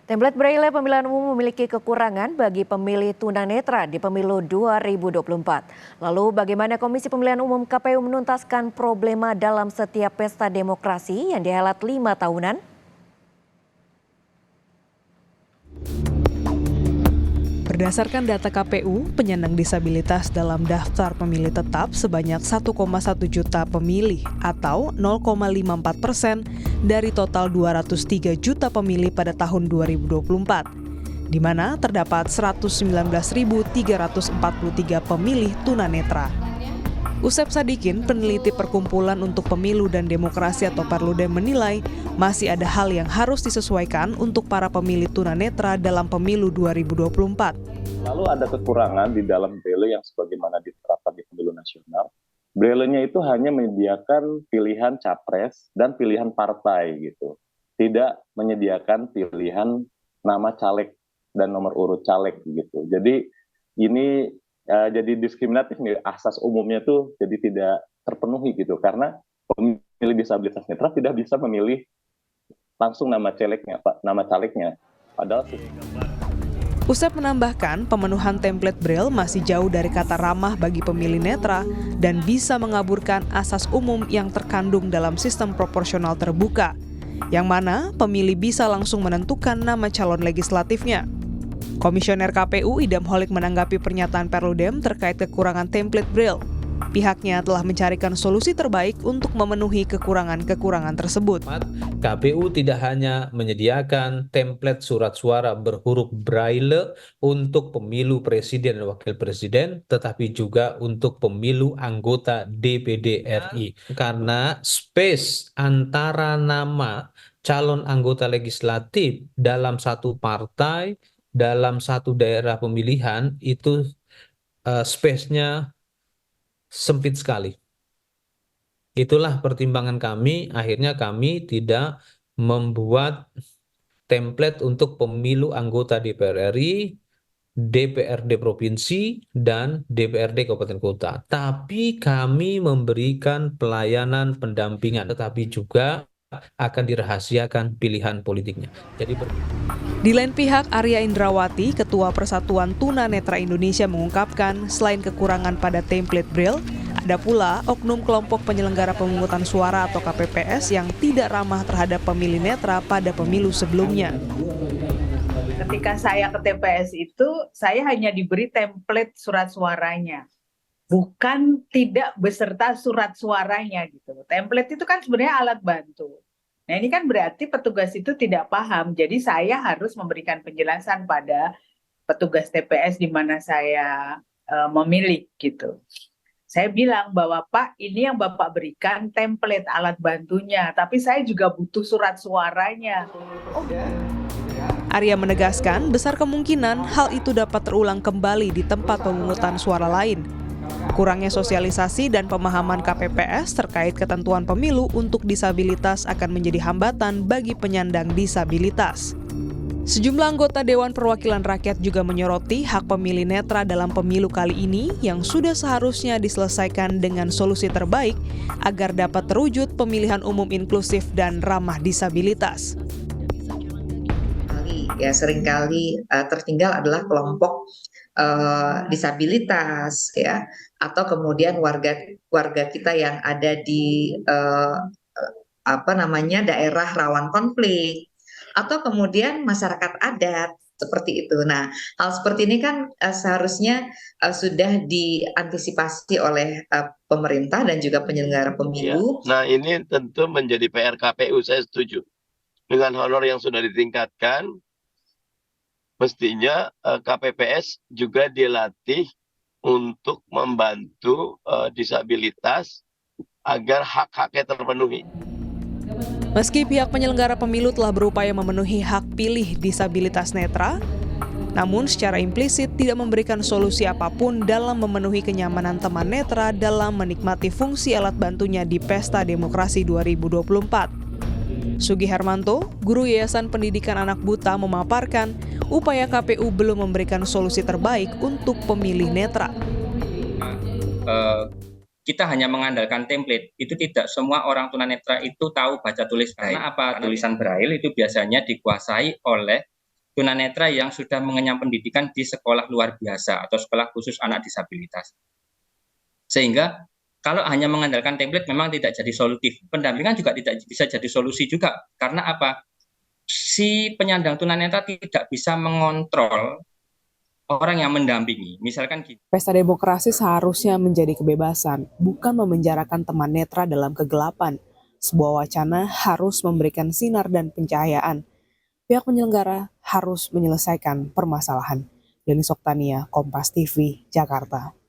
Template Braille pemilihan umum memiliki kekurangan bagi pemilih tunanetra di pemilu 2024. Lalu bagaimana Komisi Pemilihan Umum KPU menuntaskan problema dalam setiap pesta demokrasi yang dihelat 5 tahunan? Berdasarkan data KPU, penyandang disabilitas dalam daftar pemilih tetap sebanyak 1,1 juta pemilih atau 0,54% dari total 203 juta pemilih pada tahun 2024, di mana terdapat 119.343 pemilih tunanetra. Usep Sadikin, peneliti Perkumpulan untuk Pemilu dan Demokrasi atau Perludem menilai masih ada hal yang harus disesuaikan untuk para pemilih tunanetra dalam pemilu 2024. Lalu ada kekurangan di dalam Braille yang sebagaimana diterapkan di pemilu nasional. Braille-nya itu hanya menyediakan pilihan capres dan pilihan partai gitu. Tidak menyediakan pilihan nama caleg dan nomor urut caleg gitu. Jadi ini jadi diskriminatif nih, asas umumnya tuh jadi tidak terpenuhi gitu, karena pemilih disabilitas netra tidak bisa memilih langsung nama calegnya, padahal Usep menambahkan, pemenuhan template Braille masih jauh dari kata ramah bagi pemilih netra dan bisa mengaburkan asas umum yang terkandung dalam sistem proporsional terbuka, yang mana pemilih bisa langsung menentukan nama calon legislatifnya. Komisioner KPU Idam Holik menanggapi pernyataan Perludem terkait kekurangan template Braille. Pihaknya telah mencarikan solusi terbaik untuk memenuhi kekurangan-kekurangan tersebut. KPU tidak hanya menyediakan template surat suara berhuruf Braille untuk pemilu presiden dan wakil presiden, tetapi juga untuk pemilu anggota DPD RI. Karena space antara nama calon anggota legislatif dalam satu partai, dalam satu daerah pemilihan, itu space-nya sempit sekali. Itulah pertimbangan kami, akhirnya kami tidak membuat template untuk pemilu anggota DPR RI, DPRD Provinsi, dan DPRD Kabupaten Kota. Tapi kami memberikan pelayanan pendampingan, tetapi juga akan dirahasiakan pilihan politiknya. Di lain pihak, Arya Indrawati, Ketua Persatuan Tunanetra Indonesia mengungkapkan selain kekurangan pada template Braille, ada pula oknum kelompok penyelenggara pemungutan suara atau KPPS yang tidak ramah terhadap pemilih netra pada pemilu sebelumnya. Ketika saya ke TPS itu, saya hanya diberi template surat suaranya, bukan tidak beserta surat suaranya gitu. Template itu kan sebenarnya alat bantu. Nah ini kan berarti petugas itu tidak paham, jadi saya harus memberikan penjelasan pada petugas TPS di mana saya memilih gitu. Saya bilang bahwa Pak, ini yang Bapak berikan template alat bantunya, tapi saya juga butuh surat suaranya. Arya menegaskan besar kemungkinan hal itu dapat terulang kembali di tempat pemungutan suara lain. Kurangnya sosialisasi dan pemahaman KPPS terkait ketentuan pemilu untuk disabilitas akan menjadi hambatan bagi penyandang disabilitas. Sejumlah anggota Dewan Perwakilan Rakyat juga menyoroti hak pemilih netra dalam pemilu kali ini yang sudah seharusnya diselesaikan dengan solusi terbaik agar dapat terwujud pemilihan umum inklusif dan ramah disabilitas. Ya seringkali tertinggal adalah kelompok disabilitas ya, atau kemudian warga kita yang ada di daerah rawan konflik, atau kemudian masyarakat adat seperti itu. Nah, hal seperti ini kan seharusnya sudah diantisipasi oleh pemerintah dan juga penyelenggara pemilu. Nah, ini tentu menjadi PR KPU, saya setuju. Dengan honor yang sudah ditingkatkan, mestinya KPPS juga dilatih untuk membantu disabilitas agar hak-haknya terpenuhi. Meski pihak penyelenggara pemilu telah berupaya memenuhi hak pilih disabilitas netra, namun secara implisit tidak memberikan solusi apapun dalam memenuhi kenyamanan teman netra dalam menikmati fungsi alat bantunya di Pesta Demokrasi 2024. Sugi Hermanto, guru Yayasan Pendidikan Anak Buta, memaparkan upaya KPU belum memberikan solusi terbaik untuk pemilih netra. Kita hanya mengandalkan template, itu tidak semua orang tunanetra itu tahu baca tulis Braille. Karena apa? Tulisan Braille itu biasanya dikuasai oleh tunanetra yang sudah mengenyam pendidikan di sekolah luar biasa atau sekolah khusus anak disabilitas. Sehingga kalau hanya mengandalkan template memang tidak jadi solutif. Pendampingan juga tidak bisa jadi solusi juga. Karena apa? Si penyandang tunanetra tidak bisa mengontrol orang yang mendampingi. Misalkan gini. Pesta demokrasi seharusnya menjadi kebebasan, bukan memenjarakan teman netra dalam kegelapan. Sebuah wacana harus memberikan sinar dan pencahayaan. Pihak penyelenggara harus menyelesaikan permasalahan. Denis Oktania, Kompas TV, Jakarta.